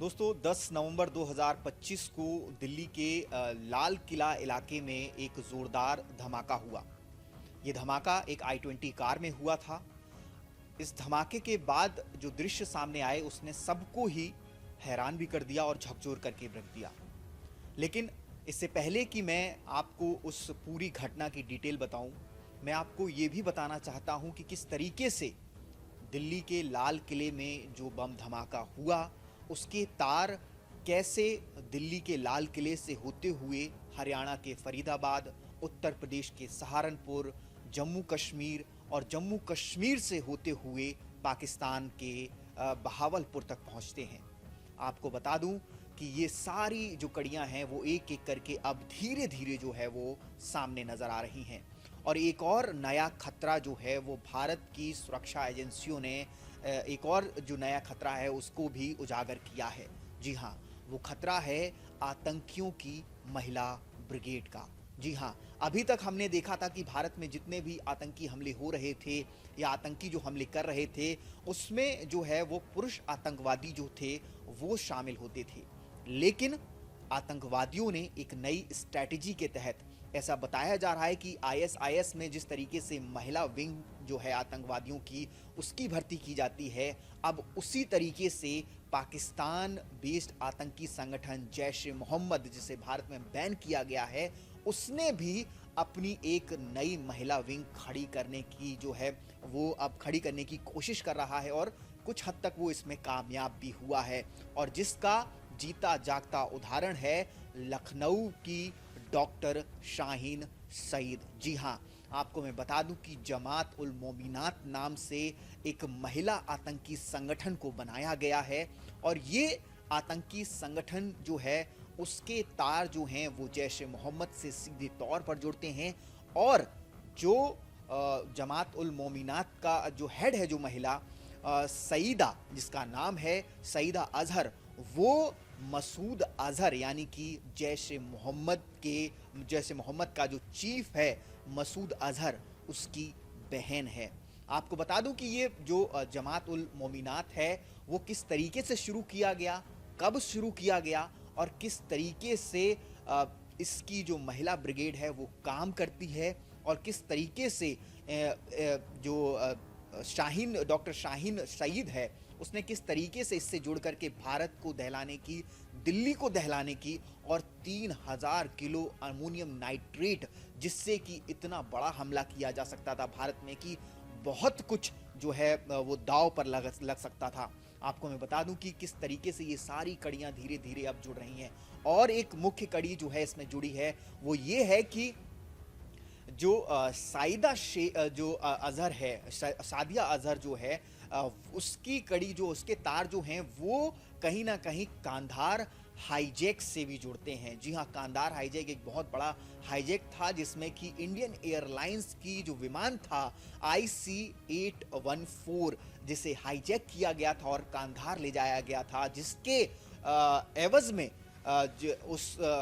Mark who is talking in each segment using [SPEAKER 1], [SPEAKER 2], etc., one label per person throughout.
[SPEAKER 1] दोस्तों 10 नवंबर 2025 को दिल्ली के लाल किला इलाके में एक ज़ोरदार धमाका हुआ। ये धमाका एक I-20 कार में हुआ था। इस धमाके के बाद जो दृश्य सामने आए उसने सबको ही हैरान भी कर दिया और झकझोर करके रख दिया। लेकिन इससे पहले कि मैं आपको उस पूरी घटना की डिटेल बताऊं, मैं आपको ये भी बताना चाहता हूं कि किस तरीके से दिल्ली के लाल किले में जो बम धमाका हुआ उसके तार कैसे दिल्ली के लाल किले से होते हुए हरियाणा के फरीदाबाद, उत्तर प्रदेश के सहारनपुर, जम्मू कश्मीर और जम्मू कश्मीर से होते हुए पाकिस्तान के बहावलपुर तक पहुंचते हैं। आपको बता दूं कि ये सारी जो कड़ियां हैं वो एक एक करके अब धीरे धीरे जो है वो सामने नज़र आ रही हैं। और एक और नया खतरा जो है वो भारत की सुरक्षा एजेंसियों ने एक और जो नया खतरा है उसको भी उजागर किया है। जी हाँ, वो खतरा है आतंकियों की महिला ब्रिगेड का। जी हाँ, अभी तक हमने देखा था कि भारत में जितने भी आतंकी हमले हो रहे थे या आतंकी जो हमले कर रहे थे उसमें जो है वो पुरुष आतंकवादी जो थे वो शामिल होते थे। लेकिन आतंकवादियों ने एक नई स्ट्रैटेजी के तहत ऐसा बताया जा रहा है कि आईएसआईएस में जिस तरीके से महिला विंग जो है आतंकवादियों की उसकी भर्ती की जाती है, अब उसी तरीके से पाकिस्तान बेस्ड आतंकी संगठन जैश ए मोहम्मद, जिसे भारत में बैन किया गया है, उसने भी अपनी एक नई महिला विंग खड़ी करने की जो है वो अब खड़ी करने की कोशिश कर रहा है और कुछ हद तक वो इसमें कामयाब भी हुआ है। और जिसका जीता जागता उदाहरण है लखनऊ की डॉक्टर शाहीन सईद। जी हाँ, आपको मैं बता दूं कि जमात उल मोमिनात नाम से एक महिला आतंकी संगठन को बनाया गया है और ये आतंकी संगठन जो है उसके तार जो हैं वो जैश ए मोहम्मद से सीधे तौर पर जुड़ते हैं। और जो जमात उल मोमिनात का जो हेड है, जो महिला सईदा, जिसका नाम है सईदा अजहर, वो मसूद अजहर यानी कि जैश ए मोहम्मद का जो चीफ है मसूद अजहर, उसकी बहन है। आपको बता दूं कि ये जो जमात उल मोमिनात है वो किस तरीके से शुरू किया गया, कब शुरू किया गया और किस तरीके से इसकी जो महिला ब्रिगेड है वो काम करती है और किस तरीके से जो डॉक्टर शाहीन सईद है उसने किस तरीके से इससे जुड़ करके भारत को दहलाने की, दिल्ली को दहलाने की और 3000 किलो अमोनियम नाइट्रेट, जिससे कि इतना बड़ा हमला किया जा सकता था भारत में कि बहुत कुछ जो है वो दांव पर लग सकता था। आपको मैं बता दूं कि किस तरीके से ये सारी कड़ियां धीरे धीरे अब जुड़ रही हैं। और एक मुख्य कड़ी जो है इसमें जुड़ी है वो ये है कि जो अजहर है, सादिया अजहर जो है, उसकी कड़ी जो उसके तार जो हैं वो कहीं ना कहीं कांधार हाईजैक से भी जुड़ते हैं। जी हाँ, कांधार हाईजैक एक बहुत बड़ा हाईजैक था जिसमें कि इंडियन एयरलाइंस की जो विमान था IC-814, जिसे हाईजैक किया गया था और कांधार ले जाया गया था, जिसके एवज में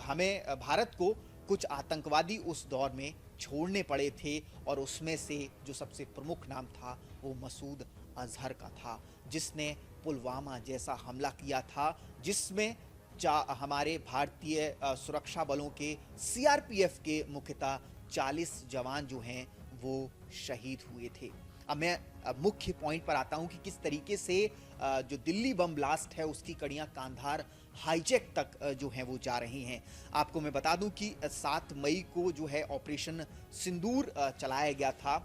[SPEAKER 1] हमें भारत को कुछ आतंकवादी उस दौर में छोड़ने पड़े थे और उसमें से जो सबसे प्रमुख नाम था वो मसूद अजहर का था, जिसने पुलवामा जैसा हमला किया था जिसमें हमारे भारतीय सुरक्षा बलों के CRPF के मुख्यतः 40 जवान जो हैं वो शहीद हुए थे। अब मैं मुख्य पॉइंट पर आता हूं कि किस तरीके से जो दिल्ली बम ब्लास्ट है उसकी कड़ियां कांधार हाईजैक तक जो हैं वो जा रही हैं। आपको मैं बता दूं कि 7 मई को जो है ऑपरेशन सिंदूर चलाया गया था,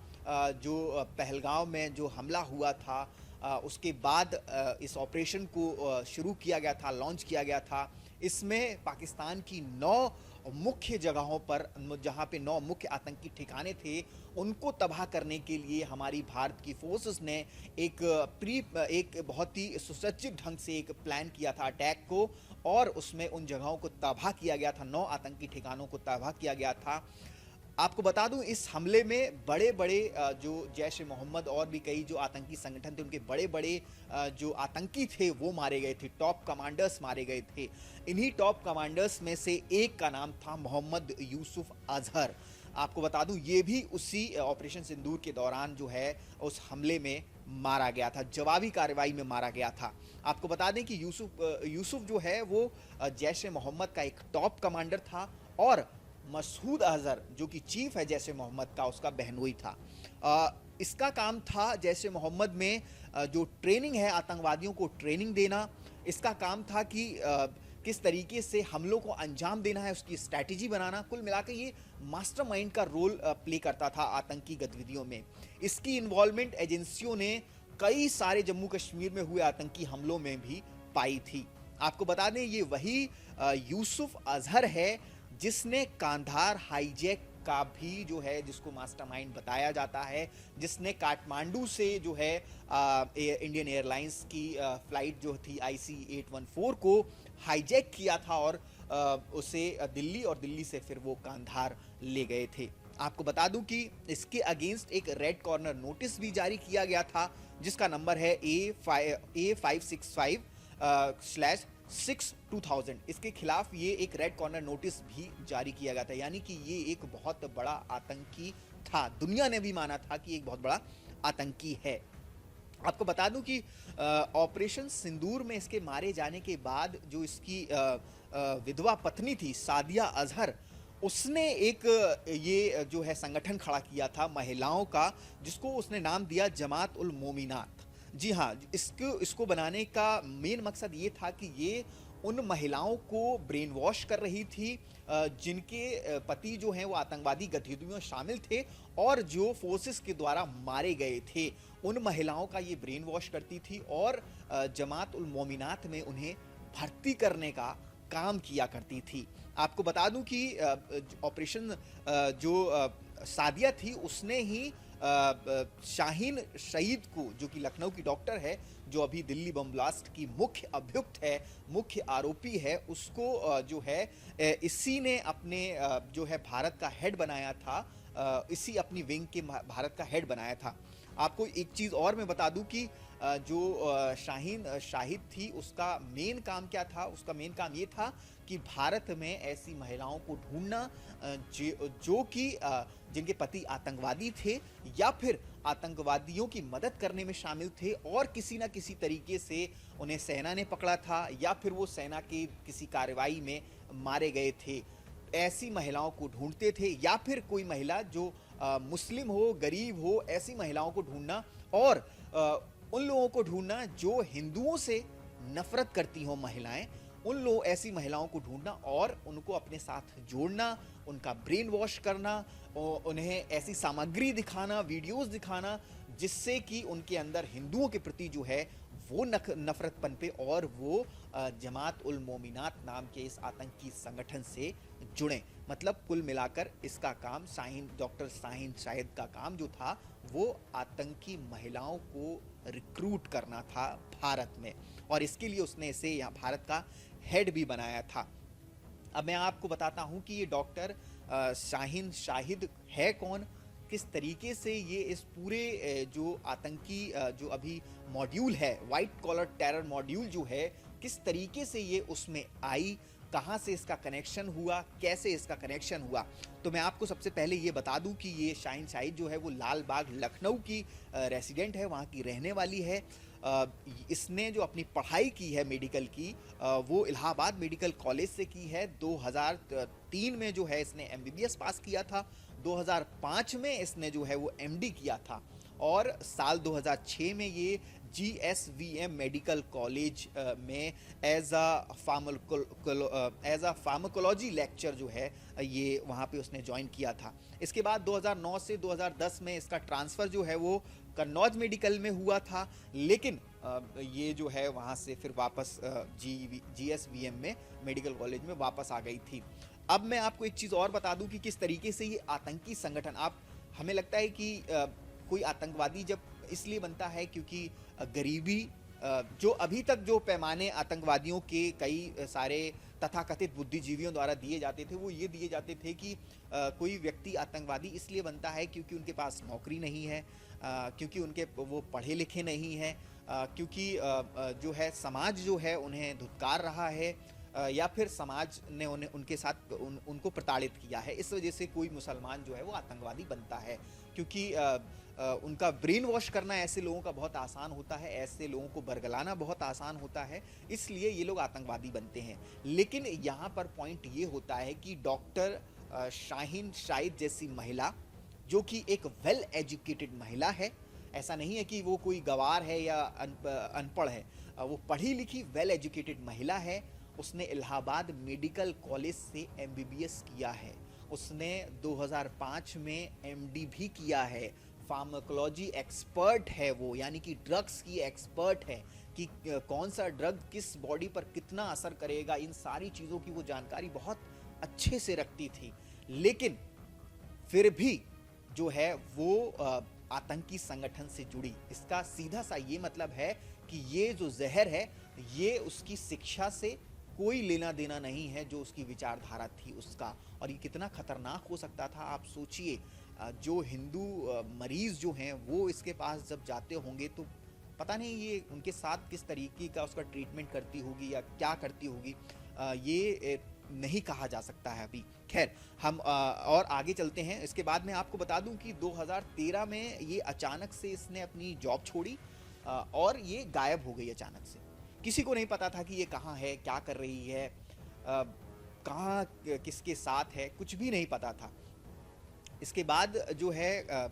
[SPEAKER 1] जो पहलगांव में जो हमला हुआ था उसके बाद इस ऑपरेशन को शुरू किया गया था, लॉन्च किया गया था। इसमें पाकिस्तान की 9 मुख्य जगहों पर, जहां पे 9 मुख्य आतंकी ठिकाने थे, उनको तबाह करने के लिए हमारी भारत की फोर्सेस ने एक बहुत ही सुसज्जित ढंग से एक प्लान किया था अटैक को, और उसमें उन जगहों को तबाह किया गया था, 9 आतंकी ठिकानों को तबाह किया गया था। आपको बता दूं इस हमले में बड़े बड़े जो जैश ए मोहम्मद और भी कई जो आतंकी संगठन थे उनके बड़े बड़े जो आतंकी थे वो मारे गए थे, टॉप कमांडर्स मारे गए थे। इन्हीं टॉप कमांडर्स में से एक का नाम था मोहम्मद यूसुफ अजहर। आपको बता दूं ये भी उसी ऑपरेशन सिंदूर के दौरान जो है उस हमले में मारा गया था, जवाबी कार्रवाई में मारा गया था। आपको बता दें कि यूसुफ जो है वो जैश ए मोहम्मद का एक टॉप कमांडर था और मसूद अजहर जो कि चीफ है जैश ए मोहम्मद का, उसका बहनोई था। इसका काम था जैश ए मोहम्मद में जो ट्रेनिंग है, आतंकवादियों को ट्रेनिंग देना। इसका काम था कि किस तरीके से हमलों को अंजाम देना है, उसकी स्ट्रैटेजी बनाना। कुल मिलाकर ये मास्टरमाइंड का रोल प्ले करता था आतंकी गतिविधियों में। इसकी इन्वॉल्वमेंट एजेंसियों ने कई सारे जम्मू कश्मीर में हुए आतंकी हमलों में भी पाई थी। आपको बता दें ये वही यूसुफ अजहर है जिसने कांधार हाईजैक का भी जो है, जिसको मास्टरमाइंड बताया जाता है, जिसने काठमांडू से जो है इंडियन एयरलाइंस की फ्लाइट जो थी IC 814 को हाईजैक किया था और उसे दिल्ली और दिल्ली से फिर वो कांधार ले गए थे। आपको बता दूं कि इसके अगेंस्ट एक रेड कॉर्नर नोटिस भी जारी किया गया था जिसका नंबर है A565/6/2000। इसके खिलाफ ये एक रेड कॉर्नर नोटिस भी जारी किया गया था, यानी कि ये एक बहुत बड़ा आतंकी था। दुनिया ने भी माना था कि एक बहुत बड़ा आतंकी है। आपको बता दूं कि ऑपरेशन सिंदूर में इसके मारे जाने के बाद जो इसकी विधवा पत्नी थी सादिया अजहर, उसने एक ये जो है संगठन खड़ा किया था महिलाओं का, जिसको उसने नाम दिया जमात उल मोमिनात। जी हाँ, इसको बनाने का मेन मकसद ये था कि ये उन महिलाओं को ब्रेन वॉश कर रही थी जिनके पति जो हैं वो आतंकवादी गतिविधियों में शामिल थे और जो फोर्सेस के द्वारा मारे गए थे। उन महिलाओं का ये ब्रेन वॉश करती थी और जमात उल मोमिनात में उन्हें भर्ती करने का काम किया करती थी। आपको बता दूं कि ऑपरेशन जो सादिया थी उसने ही शाहीन शहीद को, जो कि लखनऊ की डॉक्टर है, जो अभी दिल्ली बम ब्लास्ट की मुख्य अभियुक्त है, मुख्य आरोपी है, उसको जो है इसी ने अपने जो है भारत का हेड बनाया था, इसी अपनी विंग के भारत का हेड बनाया था। आपको एक चीज़ और मैं बता दूं कि जो शाहीन शाहिद थी उसका मेन काम क्या था। उसका मेन काम ये था कि भारत में ऐसी महिलाओं को ढूंढना जो कि जिनके पति आतंकवादी थे या फिर आतंकवादियों की मदद करने में शामिल थे और किसी ना किसी तरीके से उन्हें सेना ने पकड़ा था या फिर वो सेना के किसी कार्रवाई में मारे गए थे। ऐसी महिलाओं को ढूंढते थे या फिर कोई महिला जो मुस्लिम हो, गरीब हो, ऐसी महिलाओं को ढूंढना और उन लोगों को ढूंढना जो हिंदुओं से नफरत करती हों महिलाएं, ऐसी महिलाओं को ढूंढना और उनको अपने साथ जोड़ना, उनका ब्रेन वॉश करना, उन्हें ऐसी सामग्री दिखाना, वीडियोस दिखाना जिससे कि उनके अंदर हिंदुओं के प्रति जो है वो नफरत पनपे और वो जमात उल मोमिनात नाम के इस आतंकी संगठन से जुड़ें। मतलब कुल मिलाकर इसका काम डॉक्टर शाहीन शाहिद का काम जो था वो आतंकी महिलाओं को रिक्रूट करना था भारत में, और इसके लिए उसने इसे यहाँ भारत का हेड भी बनाया था। अब मैं आपको बताता हूँ कि ये डॉक्टर शाहीन शाहिद है कौन, किस तरीके से ये इस पूरे जो आतंकी जो अभी मॉड्यूल है, वाइट कॉलर टेरर मॉड्यूल जो है, किस तरीके से ये उसमें आई, कहाँ से इसका कनेक्शन हुआ, कैसे इसका कनेक्शन हुआ। तो मैं आपको सबसे पहले ये बता दूं कि ये शाहीन शाहिद जो है वो लाल बाग लखनऊ की रेसिडेंट है, वहाँ की रहने वाली है। इसने जो अपनी पढ़ाई की है मेडिकल की वो इलाहाबाद मेडिकल कॉलेज से की है। 2003 में जो है इसने MBBS पास किया था, 2005 में इसने जो है वो MD किया था और साल 2006 में ये GSVM मेडिकल कॉलेज में एज अ फार्माकोलॉजी लेक्चर जो है ये वहाँ पे उसने ज्वाइन किया था। इसके बाद 2009 से 2010 में इसका ट्रांसफ़र जो है वो कन्नौज मेडिकल में हुआ था, लेकिन ये जो है वहाँ से फिर वापस GSVM में मेडिकल कॉलेज में वापस आ गई थी। अब मैं आपको एक चीज़ और बता दूं कि किस तरीके से ये आतंकी संगठन, हमें लगता है कि कोई आतंकवादी जब इसलिए बनता है क्योंकि गरीबी, जो अभी तक जो पैमाने आतंकवादियों के कई सारे तथाकथित बुद्धिजीवियों द्वारा दिए जाते थे वो ये दिए जाते थे कि कोई व्यक्ति आतंकवादी इसलिए बनता है क्योंकि उनके पास नौकरी नहीं है, क्योंकि वो पढ़े लिखे नहीं हैं, क्योंकि जो है समाज जो है उन्हें धुतकार रहा है, या फिर समाज ने उनके साथ उनको प्रताड़ित किया है। इस वजह से कोई मुसलमान जो है वो आतंकवादी बनता है, क्योंकि उनका ब्रेन वॉश करना ऐसे लोगों का बहुत आसान होता है, ऐसे लोगों को बरगलाना बहुत आसान होता है, इसलिए ये लोग आतंकवादी बनते हैं। लेकिन यहाँ पर पॉइंट ये होता है कि डॉक्टर शाहीन शाहिद जैसी महिला, जो कि एक वेल एजुकेटेड महिला है, ऐसा नहीं है कि वो कोई गवार है या अनपढ़ है, वो पढ़ी लिखी वेल एजुकेटेड महिला है। उसने इलाहाबाद मेडिकल कॉलेज से एमबीबीएस किया है, उसने 2005 में एमडी भी किया है, फार्माकोलॉजी एक्सपर्ट है वो, यानी कि ड्रग्स की एक्सपर्ट है कि कौन सा ड्रग किस बॉडी पर कितना असर करेगा, इन सारी चीज़ों की वो जानकारी बहुत अच्छे से रखती थी। लेकिन फिर भी जो है वो आतंकी संगठन से जुड़ी। इसका सीधा सा ये मतलब है कि ये जो जहर है ये उसकी शिक्षा से कोई लेना देना नहीं है, जो उसकी विचारधारा थी उसका। और ये कितना खतरनाक हो सकता था आप सोचिए। जो हिंदू मरीज जो हैं वो इसके पास जब जाते होंगे तो पता नहीं ये उनके साथ किस तरीके का उसका ट्रीटमेंट करती होगी या क्या करती होगी, ये नहीं कहा जा सकता है अभी। खैर, हम और आगे चलते हैं। इसके बाद में आपको बता दूं कि 2013 में ये अचानक से इसने अपनी जॉब छोड़ी और ये गायब हो गई अचानक से। किसी को नहीं पता था कि ये कहाँ है, क्या कर रही है, कहाँ किसके साथ है, कुछ भी नहीं पता था। इसके बाद जो है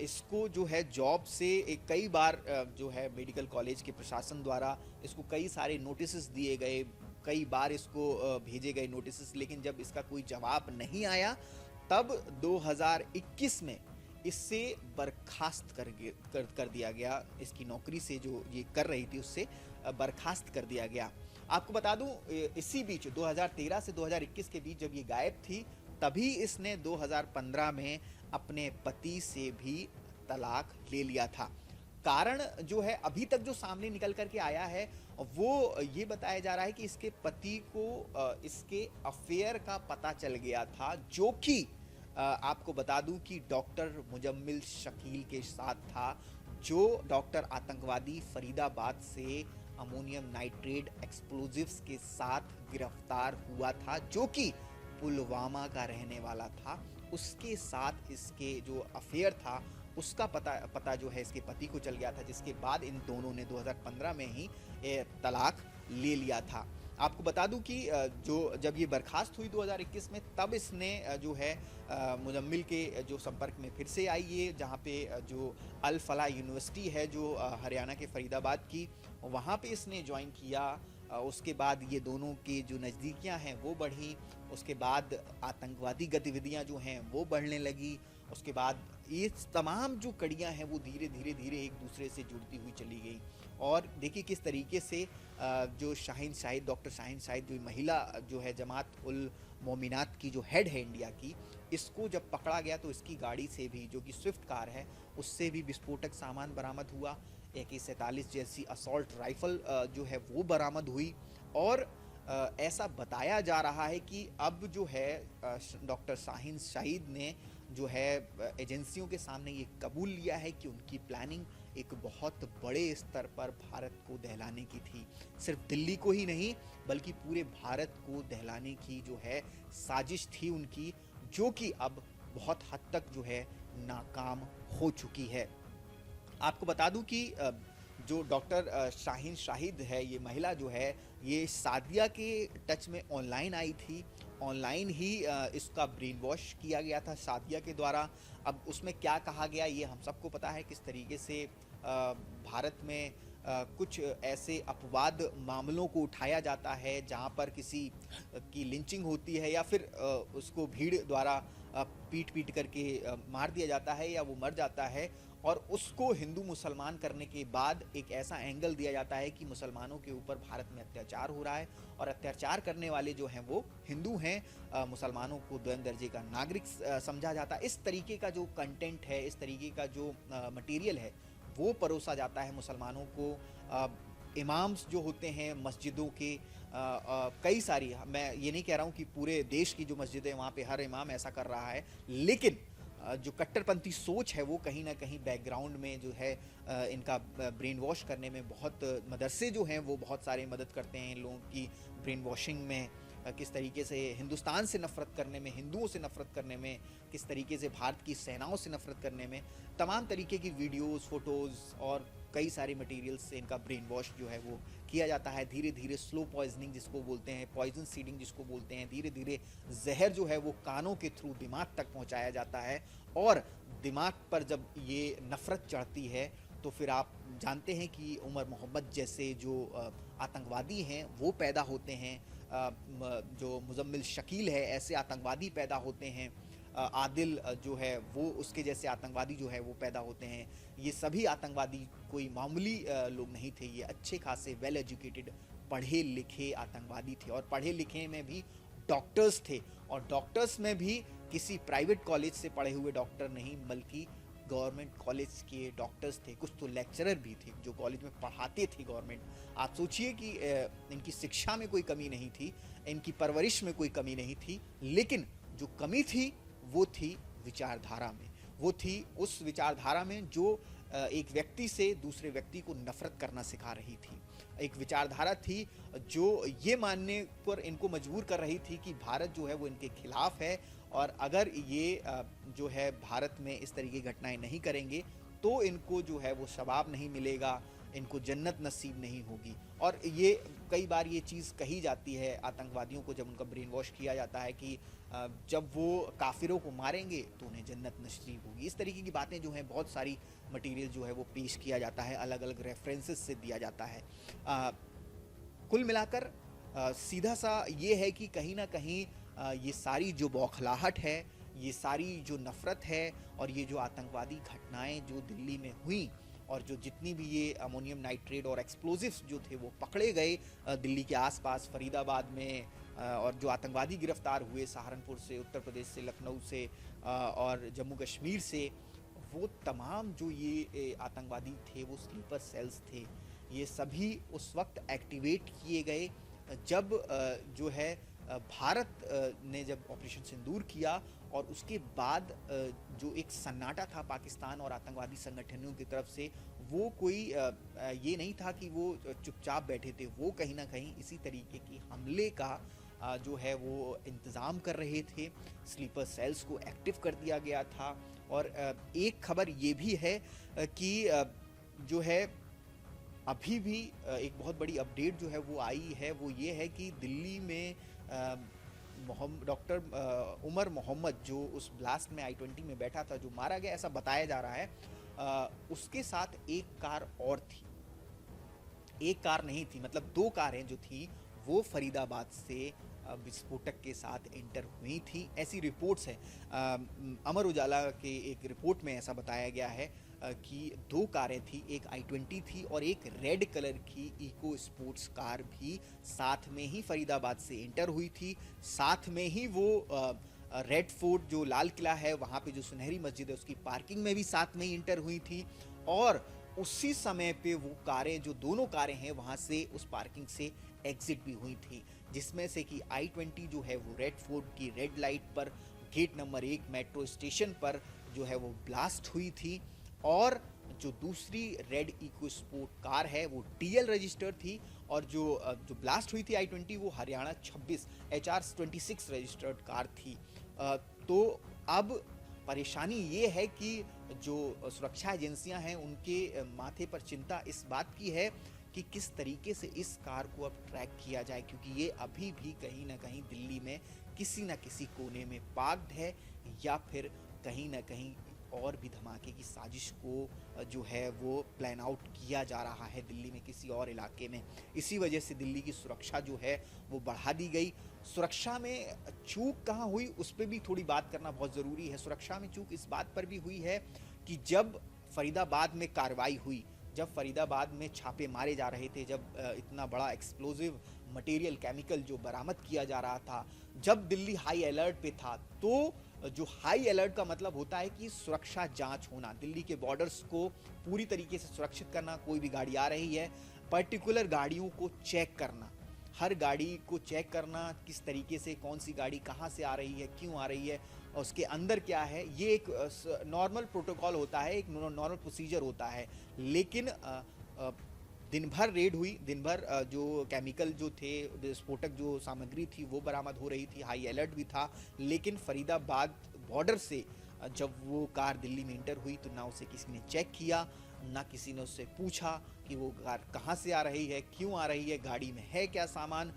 [SPEAKER 1] इसको जो है जॉब से कई बार जो है मेडिकल कॉलेज के प्रशासन द्वारा इसको कई सारे नोटिस दिए गए, कई बार इसको भेजे गए नोटिस, लेकिन जब इसका कोई जवाब नहीं आया तब 2021 में इससे बर्खास्त कर दिया गया। इसकी नौकरी से जो ये कर रही थी उससे बर्खास्त कर दिया गया। आपको बता दूं इसी बीच 2013 से 2021 के बीच जब ये गायब थी तभी इसने 2015 में अपने पति से भी तलाक ले लिया था। कारण जो है अभी तक जो सामने निकल करके आया है वो ये बताया जा रहा है कि इसके पति को इसके अफेयर का पता चल गया था, जो कि आपको बता दूं कि डॉक्टर मुजम्मिल शकील के साथ था, जो डॉक्टर आतंकवादी फरीदाबाद से अमोनियम नाइट्रेट एक्सप्लोजिव्स के साथ गिरफ्तार हुआ था, जो कि पुलवामा का रहने वाला था। उसके साथ इसके जो अफेयर था उसका पता जो है इसके पति को चल गया था, जिसके बाद इन दोनों ने 2015 में ही तलाक ले लिया था। आपको बता दूं कि जो जब ये बर्खास्त हुई 2021 में तब इसने जो है मुजम्मिल के जो संपर्क में फिर से आई है, जहाँ पे जो अल फलाह यूनिवर्सिटी है जो हरियाणा के फरीदाबाद की, वहाँ पे इसने ज्वाइन किया। उसके बाद ये दोनों की जो नज़दीकियाँ हैं वो बढ़ी, उसके बाद आतंकवादी गतिविधियाँ जो हैं वो बढ़ने लगी। उसके बाद ये तमाम जो कड़ियाँ हैं वो धीरे धीरे एक दूसरे से जुड़ती हुई चली गई। और देखिए किस तरीके से जो शाहीन शाहिद, डॉक्टर शाहीन शाहिद जो महिला जो है जमात उल मोमिनात की जो हेड है इंडिया की, इसको जब पकड़ा गया तो इसकी गाड़ी से भी, जो कि स्विफ्ट कार है, उससे भी विस्फोटक सामान बरामद हुआ। AK-47 जैसी असॉल्ट राइफल जो है वो बरामद हुई। और ऐसा बताया जा रहा है कि अब जो है डॉक्टर शाहीन शाहिद ने जो है एजेंसियों के सामने ये कबूल लिया है कि उनकी प्लानिंग एक बहुत बड़े स्तर पर भारत को दहलाने की थी। सिर्फ दिल्ली को ही नहीं बल्कि पूरे भारत को दहलाने की जो है साजिश थी उनकी, जो कि अब बहुत हद तक जो है नाकाम हो चुकी है। आपको बता दूं कि जो डॉक्टर शाहीन शाहिद है, ये महिला जो है ये सादिया के टच में ऑनलाइन आई थी, ऑनलाइन ही इसका ब्रेन वॉश किया गया था सादिया के द्वारा। अब उसमें क्या कहा गया ये हम सबको पता है, किस तरीके से भारत में कुछ ऐसे अपवाद मामलों को उठाया जाता है जहां पर किसी की लिंचिंग होती है या फिर उसको भीड़ द्वारा पीट करके मार दिया जाता है या वो मर जाता है, और उसको हिंदू मुसलमान करने के बाद एक ऐसा एंगल दिया जाता है कि मुसलमानों के ऊपर भारत में अत्याचार हो रहा है और अत्याचार करने वाले जो हैं वो हिंदू हैं, मुसलमानों को द्वैत दर्जे का नागरिक समझा जाता है। इस तरीके का जो कंटेंट है, इस तरीके का जो मटेरियल है वो परोसा जाता है मुसलमानों को। इमाम्स जो होते हैं मस्जिदों के, कई सारी, मैं ये नहीं कह रहा हूँ कि पूरे देश की जो मस्जिदें वहाँ पे हर इमाम ऐसा कर रहा है, लेकिन जो कट्टरपंथी सोच है वो कहीं ना कहीं बैकग्राउंड में जो है इनका ब्रेन वॉश करने में बहुत मदरसे जो हैं वो बहुत सारे मदद करते हैं इन लोगों की ब्रेन वॉशिंग में, किस तरीके से हिंदुस्तान से नफरत करने में, हिंदुओं से नफरत करने में, किस तरीके से भारत की सेनाओं से नफरत करने में, तमाम तरीके की वीडियोस, फोटोज़ और कई सारे मटेरियल्स से इनका ब्रेन वॉश जो है वो किया जाता है। धीरे धीरे स्लो पॉइजनिंग जिसको बोलते हैं, पॉइजन सीडिंग जिसको बोलते हैं, धीरे धीरे जहर जो है वो कानों के थ्रू दिमाग तक पहुंचाया जाता है। और दिमाग पर जब ये नफ़रत चढ़ती है तो फिर आप जानते हैं कि उमर मोहम्मद जैसे जो आतंकवादी हैं वो पैदा होते हैं, जो मुजम्मिल शकील है ऐसे आतंकवादी पैदा होते हैं, आदिल जो है वो उसके जैसे आतंकवादी जो है वो पैदा होते हैं। ये सभी आतंकवादी कोई मामूली लोग नहीं थे, ये अच्छे खासे वेल एजुकेटेड पढ़े लिखे आतंकवादी थे, और पढ़े लिखे में भी डॉक्टर्स थे, और डॉक्टर्स में भी किसी प्राइवेट कॉलेज से पढ़े हुए डॉक्टर नहीं बल्कि गवर्नमेंट कॉलेज के डॉक्टर्स थे। कुछ तो लेक्चरर भी थे जो कॉलेज में पढ़ाते थे गवर्नमेंट। आप सोचिए कि इनकी शिक्षा में कोई कमी नहीं थी, इनकी परवरिश में कोई कमी नहीं थी, लेकिन जो कमी थी वो थी विचारधारा में, वो थी उस विचारधारा में जो एक व्यक्ति से दूसरे व्यक्ति को नफरत करना सिखा रही थी। एक विचारधारा थी जो ये मानने पर इनको मजबूर कर रही थी कि भारत जो है वो इनके खिलाफ है, और अगर ये जो है भारत में इस तरह की घटनाएं नहीं करेंगे तो इनको जो है वो शबाब नहीं मिलेगा, इनको जन्नत नसीब नहीं होगी। और ये कई बार ये चीज़ कही जाती है आतंकवादियों को जब उनका ब्रेन वॉश किया जाता है कि जब वो काफिरों को मारेंगे तो उन्हें जन्नत नसीब होगी। इस तरीके की बातें जो हैं बहुत सारी मटेरियल जो है वो पेश किया जाता है, अलग अलग रेफरेंसेस से दिया जाता है। कुल मिलाकर सीधा सा ये है कि कहीं ना कहीं ये सारी जो बौखलाहट है, ये सारी जो नफ़रत है और ये जो आतंकवादी घटनाएं जो दिल्ली में हुई, और जो जितनी भी ये अमोनियम नाइट्रेट और एक्सप्लोजिव्स जो थे वो पकड़े गए दिल्ली के आसपास, फरीदाबाद में, और जो आतंकवादी गिरफ्तार हुए सहारनपुर से, उत्तर प्रदेश से, लखनऊ से और जम्मू कश्मीर से, वो तमाम जो ये आतंकवादी थे वो स्लीपर सेल्स थे। ये सभी उस वक्त एक्टिवेट किए गए जब जो है भारत ने जब ऑपरेशन सिंदूर किया, और उसके बाद जो एक सन्नाटा था पाकिस्तान और आतंकवादी संगठनों की तरफ से, वो कोई ये नहीं था कि वो चुपचाप बैठे थे, वो कहीं ना कहीं इसी तरीके की हमले का जो है वो इंतज़ाम कर रहे थे। स्लीपर सेल्स को एक्टिव कर दिया गया था। और एक खबर ये भी है कि जो है अभी भी एक बहुत बड़ी अपडेट जो है वो आई है, वो ये है कि दिल्ली में डॉक्टर उमर मोहम्मद जो उस ब्लास्ट में I-20 में बैठा था, जो मारा गया ऐसा बताया जा रहा है, उसके साथ एक कार और थी। एक कार नहीं थी, मतलब दो कारें जो थी वो फरीदाबाद से विस्फोटक के साथ एंटर हुई थी, ऐसी रिपोर्ट्स हैं। अमर उजाला के एक रिपोर्ट में ऐसा बताया गया है कि दो कारें थी, एक I-20 थी और एक रेड कलर की इको स्पोर्ट्स कार भी साथ में ही फरीदाबाद से एंटर हुई थी। साथ में ही वो रेड फोर्ट जो लाल किला है वहाँ पे जो सुनहरी मस्जिद है उसकी पार्किंग में भी साथ में ही एंटर हुई थी, और उसी समय पे वो कारें, जो दोनों कारें हैं, वहाँ से उस पार्किंग से एग्जिट भी हुई थी, जिसमें से कि I-20 जो है वो रेड फोर्ट की रेड लाइट पर गेट नंबर 1 मेट्रो स्टेशन पर जो है वो ब्लास्ट हुई थी, और जो दूसरी रेड इको स्पोर्ट कार है वो TL रजिस्टर्ड थी, और जो ब्लास्ट हुई थी I-20 वो हरियाणा 26 HR-26 रजिस्टर्ड कार थी। तो अब परेशानी ये है कि जो सुरक्षा एजेंसियां हैं उनके माथे पर चिंता इस बात की है कि किस तरीके से इस कार को अब ट्रैक किया जाए, क्योंकि ये अभी भी कहीं ना कहीं दिल्ली में किसी न किसी कोने में पार्क्ड है, या फिर कहीं ना कहीं और भी धमाके की साजिश को जो है वो प्लान आउट किया जा रहा है दिल्ली में किसी और इलाके में। इसी वजह से दिल्ली की सुरक्षा जो है वो बढ़ा दी गई। सुरक्षा में चूक कहाँ हुई उस पर भी थोड़ी बात करना बहुत ज़रूरी है। सुरक्षा में चूक इस बात पर भी हुई है कि जब फरीदाबाद में कार्रवाई हुई, जब फरीदाबाद में छापे मारे जा रहे थे, जब इतना बड़ा एक्सप्लोजिव मटेरियल केमिकल जो बरामद किया जा रहा था, जब दिल्ली हाई अलर्ट पे था, तो जो हाई अलर्ट का मतलब होता है कि सुरक्षा जांच होना, दिल्ली के बॉर्डर्स को पूरी तरीके से सुरक्षित करना, कोई भी गाड़ी आ रही है पर्टिकुलर गाड़ियों को चेक करना, हर गाड़ी को चेक करना, किस तरीके से कौन सी गाड़ी कहाँ से आ रही है, क्यों आ रही है, और उसके अंदर क्या है, ये एक नॉर्मल प्रोटोकॉल होता है, एक नॉर्मल प्रोसीजर होता है। लेकिन दिन भर रेड हुई, दिन भर जो केमिकल जो थे, विस्फोटक जो सामग्री थी वो बरामद हो रही थी, हाई अलर्ट भी था। लेकिन फरीदाबाद बॉर्डर से जब वो कार दिल्ली में इंटर हुई तो ना उसे किसी ने चेक किया, ना किसी ने उससे पूछा कि वो कार कहाँ से आ रही है, क्यों आ रही है, गाड़ी में है क्या सामान।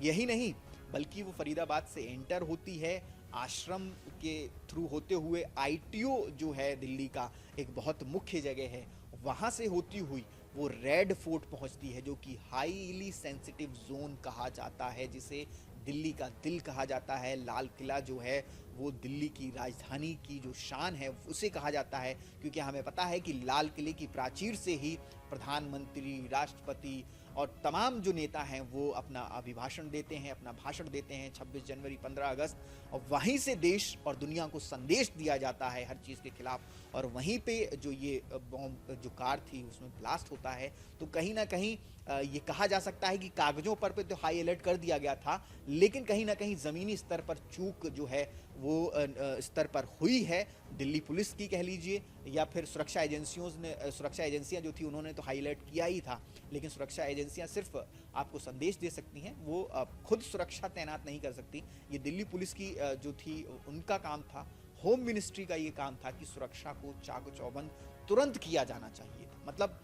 [SPEAKER 1] यही नहीं, बल्कि वो फरीदाबाद से एंटर होती है, आश्रम के थ्रू होते हुए आईटीओ जो है दिल्ली का एक बहुत मुख्य जगह है, वहाँ से होती हुई वो रेड फोर्ट पहुंचती है, जो कि हाईली सेंसिटिव जोन कहा जाता है, जिसे दिल्ली का दिल कहा जाता है। लाल किला जो है वो दिल्ली की राजधानी की जो शान है उसे कहा जाता है, क्योंकि हमें पता है कि लाल किले की प्राचीर से ही प्रधानमंत्री, राष्ट्रपति और तमाम जो नेता हैं वो अपना अभिभाषण देते हैं, अपना भाषण देते हैं 26 जनवरी, 15 अगस्त, और वहीं से देश और दुनिया को संदेश दिया जाता है हर चीज़ के खिलाफ। और वहीं पे जो ये बॉम्ब जो कार थी उसमें ब्लास्ट होता है, तो कहीं ना कहीं ये कहा जा सकता है कि कागजों पर पे तो हाई अलर्ट कर दिया गया था, लेकिन कहीं ना कहीं ज़मीनी स्तर पर चूक जो है वो स्तर पर हुई है। दिल्ली पुलिस की कह लीजिए, या फिर सुरक्षा एजेंसियां जो थी उन्होंने तो हाई अलर्ट किया ही था, लेकिन सुरक्षा एजेंसियां सिर्फ आपको संदेश दे सकती हैं, वो खुद सुरक्षा तैनात नहीं कर सकती। ये दिल्ली पुलिस की जो थी उनका काम था, होम मिनिस्ट्री का ये काम था कि सुरक्षा को चाक चौबंद तुरंत किया जाना चाहिए था, मतलब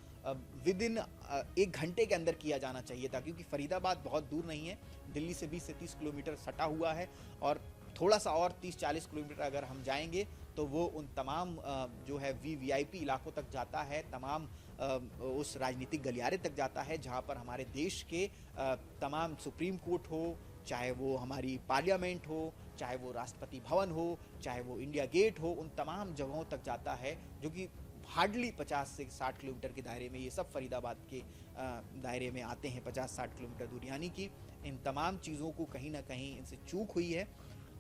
[SPEAKER 1] विद इन 1 घंटे के अंदर किया जाना चाहिए था, क्योंकि फरीदाबाद बहुत दूर नहीं है, दिल्ली से 20 से 30 किलोमीटर सटा हुआ है, और थोड़ा सा और 30-40 किलोमीटर अगर हम जाएंगे तो वो उन तमाम जो है वीवीआईपी इलाकों तक जाता है, तमाम उस राजनीतिक गलियारे तक जाता है जहाँ पर हमारे देश के तमाम सुप्रीम कोर्ट हो, चाहे वो हमारी पार्लियामेंट हो, चाहे वो राष्ट्रपति भवन हो, चाहे वो इंडिया गेट हो, उन तमाम जगहों तक जाता है, जो कि हार्डली 50 से 60 किलोमीटर के दायरे में ये सब फरीदाबाद के दायरे में आते हैं, 50-60 किलोमीटर दूर। यानी कि इन तमाम चीज़ों को कहीं ना कहीं इनसे चूक हुई है,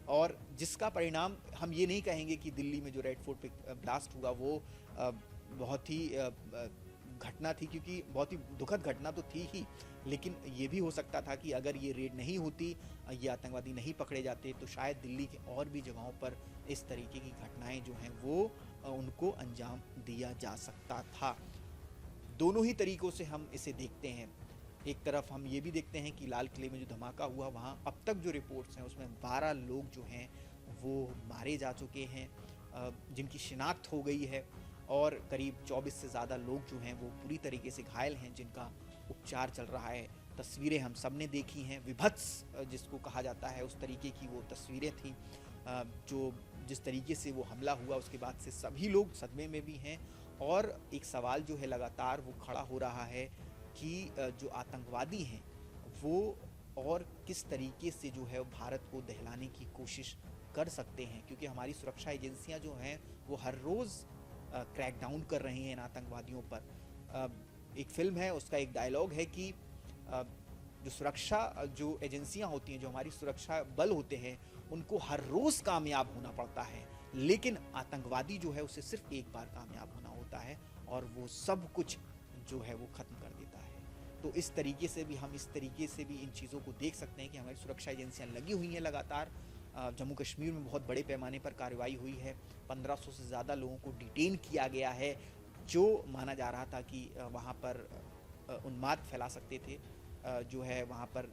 [SPEAKER 1] और जिसका परिणाम हम ये नहीं कहेंगे कि दिल्ली में जो रेड फोर्ट पे ब्लास्ट हुआ वो बहुत ही घटना थी, क्योंकि बहुत ही दुखद घटना तो थी ही, लेकिन ये भी हो सकता था कि अगर ये रेड नहीं होती, ये आतंकवादी नहीं पकड़े जाते, तो शायद दिल्ली के और भी जगहों पर इस तरीके की घटनाएं जो हैं वो उनको अंजाम दिया जा सकता था। दोनों ही तरीक़ों से हम इसे देखते हैं। एक तरफ हम ये भी देखते हैं कि लाल किले में जो धमाका हुआ, वहाँ अब तक जो रिपोर्ट्स हैं उसमें 12 लोग जो हैं वो मारे जा चुके हैं, जिनकी शिनाख्त हो गई है, और करीब 24 से ज़्यादा लोग जो हैं वो पूरी तरीके से घायल हैं, जिनका उपचार चल रहा है। तस्वीरें हम सब ने देखी हैं, विभत्स जिसको कहा जाता है उस तरीके की वो तस्वीरें थी, जो जिस तरीके से वो हमला हुआ उसके बाद से सभी लोग सदमे में भी हैं। और एक सवाल जो है लगातार वो खड़ा हो रहा है कि जो आतंकवादी हैं वो और किस तरीके से जो है भारत को दहलाने की कोशिश कर सकते हैं, क्योंकि हमारी सुरक्षा एजेंसियां जो हैं वो हर रोज़ क्रैकडाउन कर रही हैं इन आतंकवादियों पर। एक फिल्म है, उसका एक डायलॉग है कि जो सुरक्षा जो एजेंसियां होती हैं, जो हमारी सुरक्षा बल होते हैं, उनको हर रोज़ कामयाब होना पड़ता है, लेकिन आतंकवादी जो है उसे सिर्फ एक बार कामयाब होना होता है, और वो सब कुछ जो है वो ख़त्म कर देता है। तो इस तरीके से भी हम इस तरीके से भी इन चीज़ों को देख सकते हैं कि हमारी सुरक्षा एजेंसियां लगी हुई हैं लगातार। जम्मू कश्मीर में बहुत बड़े पैमाने पर कार्रवाई हुई है, 1500 से ज़्यादा लोगों को डिटेन किया गया है, जो माना जा रहा था कि वहाँ पर उन्माद फैला सकते थे, जो है वहाँ पर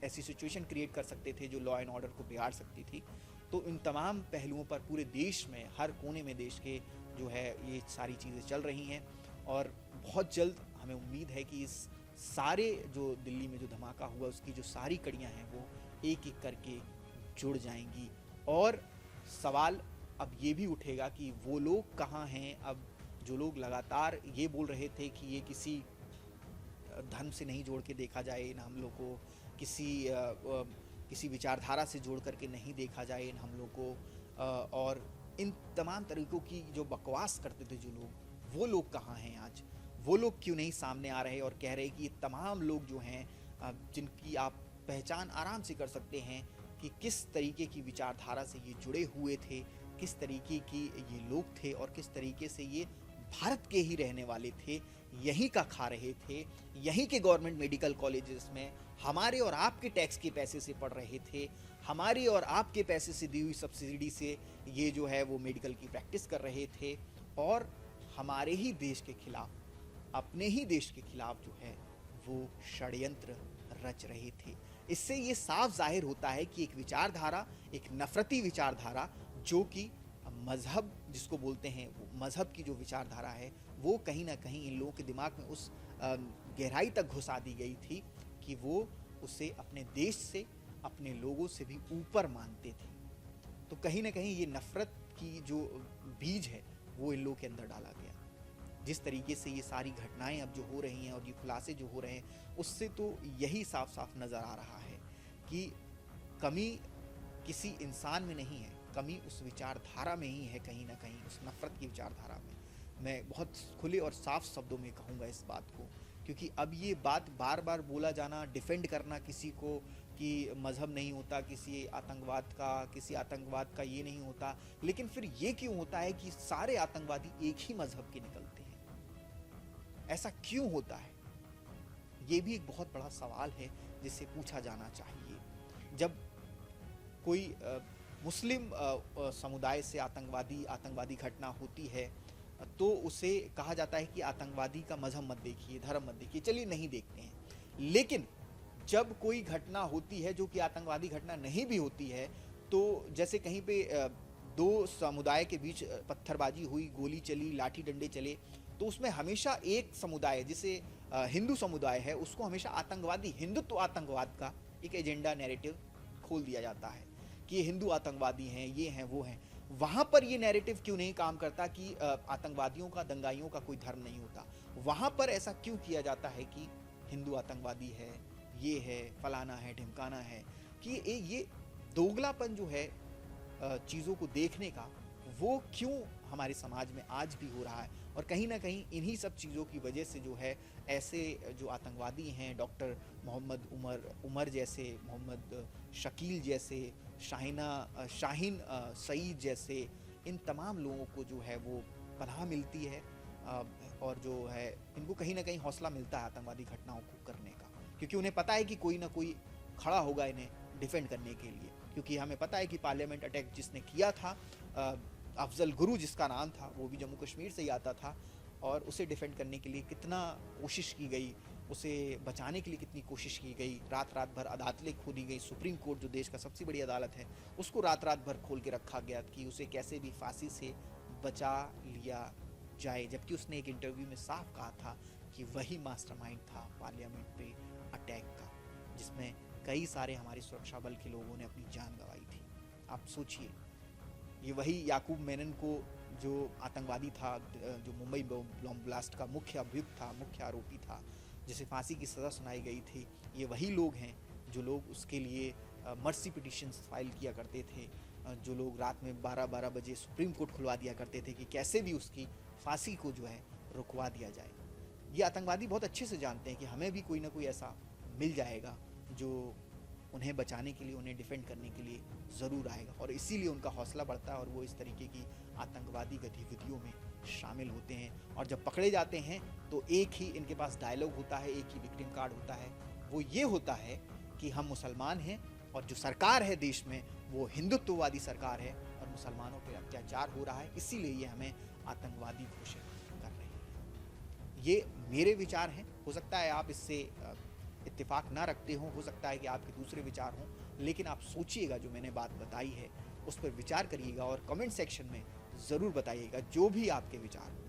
[SPEAKER 1] ऐसी सिचुएशन क्रिएट कर सकते थे जो लॉ एंड ऑर्डर को बिगाड़ सकती थी। तो इन तमाम पहलुओं पर पूरे देश में, हर कोने में देश के जो है ये सारी चीज़ें चल रही हैं, और बहुत जल्द हमें उम्मीद है कि इस सारे जो दिल्ली में जो धमाका हुआ उसकी जो सारी कड़ियाँ हैं वो एक एक करके जुड़ जाएंगी। और सवाल अब ये भी उठेगा कि वो लोग कहाँ हैं अब, जो लोग लगातार ये बोल रहे थे कि ये किसी धर्म से नहीं जोड़ के देखा जाए, इन हमलों को किसी विचारधारा से जोड़ करके नहीं देखा जाए इन हमलों को, और इन तमाम तरीक़ों की जो बकवास करते थे जो लोग, वो लोग कहाँ हैं आज? वो लोग क्यों नहीं सामने आ रहे और कह रहे कि ये तमाम लोग जो हैं जिनकी आप पहचान आराम से कर सकते हैं कि किस तरीके की विचारधारा से ये जुड़े हुए थे, किस तरीके की ये लोग थे, और किस तरीके से ये भारत के ही रहने वाले थे, यहीं का खा रहे थे, यहीं के गवर्नमेंट मेडिकल कॉलेजेस में हमारे और आपके टैक्स के पैसे से पढ़ रहे थे, हमारी और आपके पैसे से दी हुई सब्सिडी से ये जो है वो मेडिकल की प्रैक्टिस कर रहे थे, और हमारे ही देश के खिलाफ, अपने ही देश के खिलाफ जो है वो षड्यंत्र रच रहे थे। इससे ये साफ जाहिर होता है कि एक विचारधारा, एक नफरती विचारधारा, जो कि मजहब जिसको बोलते हैं, वो मजहब की जो विचारधारा है वो कहीं ना कहीं इन लोगों के दिमाग में उस गहराई तक घुसा दी गई थी कि वो उसे अपने देश से, अपने लोगों से भी ऊपर मानते थे। तो कहीं ना कहीं ये नफरत की जो बीज है वो इन लोगों के अंदर डाला गया। जिस तरीके से ये सारी घटनाएं अब जो हो रही हैं और ये खुलासे जो हो रहे हैं, उससे तो यही साफ साफ नज़र आ रहा है कि कमी किसी इंसान में नहीं है, कमी उस विचारधारा में ही है, कहीं ना कहीं उस नफरत की विचारधारा में। मैं बहुत खुले और साफ शब्दों में कहूँगा इस बात को, क्योंकि अब ये बात बार बार बोला जाना, डिफेंड करना किसी को कि मज़हब नहीं होता किसी आतंकवाद का, किसी आतंकवाद का ये नहीं होता, लेकिन फिर ये क्यों होता है कि सारे आतंकवादी एक ही मज़हब के निकलते हैं? ऐसा क्यों होता है? ये भी एक बहुत बड़ा सवाल है जिसे पूछा जाना चाहिए। जब कोई मुस्लिम समुदाय से आतंकवादी घटना होती है तो उसे कहा जाता है कि आतंकवादी का मजहब मत देखिए, धर्म मत देखिए, चलिए नहीं देखते हैं। लेकिन जब कोई घटना होती है जो कि आतंकवादी घटना नहीं भी होती है, तो जैसे कहीं पे दो समुदाय के बीच पत्थरबाजी हुई, गोली चली, लाठी डंडे चले, तो उसमें हमेशा एक समुदाय, जिसे हिंदू समुदाय है, उसको हमेशा आतंकवादी, हिंदुत्व आतंकवाद का एक एजेंडा, नैरेटिव खोल दिया जाता है कि ये हिंदू आतंकवादी हैं, ये हैं, वो हैं। वहाँ पर ये नैरेटिव क्यों नहीं काम करता कि आतंकवादियों का, दंगाइयों का कोई धर्म नहीं होता? वहाँ पर ऐसा क्यों किया जाता है कि हिंदू आतंकवादी है, ये है, फलाना है, ढिमकाना है? कि ये दोगलापन जो है चीज़ों को देखने का, वो क्यों हमारे समाज में आज भी हो रहा है? और कहीं ना कहीं इन्हीं सब चीज़ों की वजह से जो है ऐसे जो आतंकवादी हैं, डॉक्टर मोहम्मद उमर जैसे, मोहम्मद शकील जैसे, शाहीन सईद जैसे, इन तमाम लोगों को जो है वो पनाह मिलती है, और जो है इनको कहीं ना कहीं हौसला मिलता है आतंकवादी घटनाओं को करने का, क्योंकि उन्हें पता है कि कोई ना कोई खड़ा होगा इन्हें डिफेंड करने के लिए। क्योंकि हमें पता है कि पार्लियामेंट अटैक जिसने किया था, अफजल गुरु जिसका नाम था, वो भी जम्मू कश्मीर से ही आता था, और उसे डिफेंड करने के लिए कितना कोशिश की गई, उसे बचाने के लिए कितनी कोशिश की गई। रात रात भर अदालतें खोली गई, सुप्रीम कोर्ट जो देश का सबसे बड़ी अदालत है उसको रात रात भर खोल के रखा गया कि उसे कैसे भी फांसी से बचा लिया जाए, जबकि उसने एक इंटरव्यू में साफ कहा था कि वही मास्टरमाइंड था पार्लियामेंट पे अटैक का, जिसमें कई सारे हमारे सुरक्षा बल के लोगों ने अपनी जान गंवाई थी। आप सोचिए, ये वही याकूब मेनन को, जो आतंकवादी था, जो मुंबई बम ब्लास्ट का मुख्य अभियुक्त था, मुख्य आरोपी था, जिसे फांसी की सज़ा सुनाई गई थी, ये वही लोग हैं जो लोग उसके लिए मर्सी पिटिशंस फाइल किया करते थे, जो लोग रात में 12-12 बजे सुप्रीम कोर्ट खुलवा दिया करते थे कि कैसे भी उसकी फांसी को जो है रुकवा दिया जाए। ये आतंकवादी बहुत अच्छे से जानते हैं कि हमें भी कोई ना कोई ऐसा मिल जाएगा जो उन्हें बचाने के लिए, उन्हें डिफेंड करने के लिए ज़रूर आएगा, और इसीलिए उनका हौसला बढ़ता है और वो इस तरीके की आतंकवादी गतिविधियों में शामिल होते हैं। और जब पकड़े जाते हैं तो एक ही इनके पास डायलॉग होता है, एक ही विक्टिम कार्ड होता है, वो ये होता है कि हम मुसलमान हैं और जो सरकार है देश में वो हिंदुत्ववादी सरकार है और मुसलमानों पर अत्याचार हो रहा है, इसीलिए ये हमें आतंकवादी घोषित कर रहे हैं। ये मेरे विचार हैं, हो सकता है आप इससे इत्तेफाक ना रखते हो सकता है कि आपके दूसरे विचार हों, लेकिन आप सोचिएगा, जो मैंने बात बताई है उस पर विचार करिएगा और कमेंट सेक्शन में ज़रूर बताइएगा जो भी आपके विचार हों।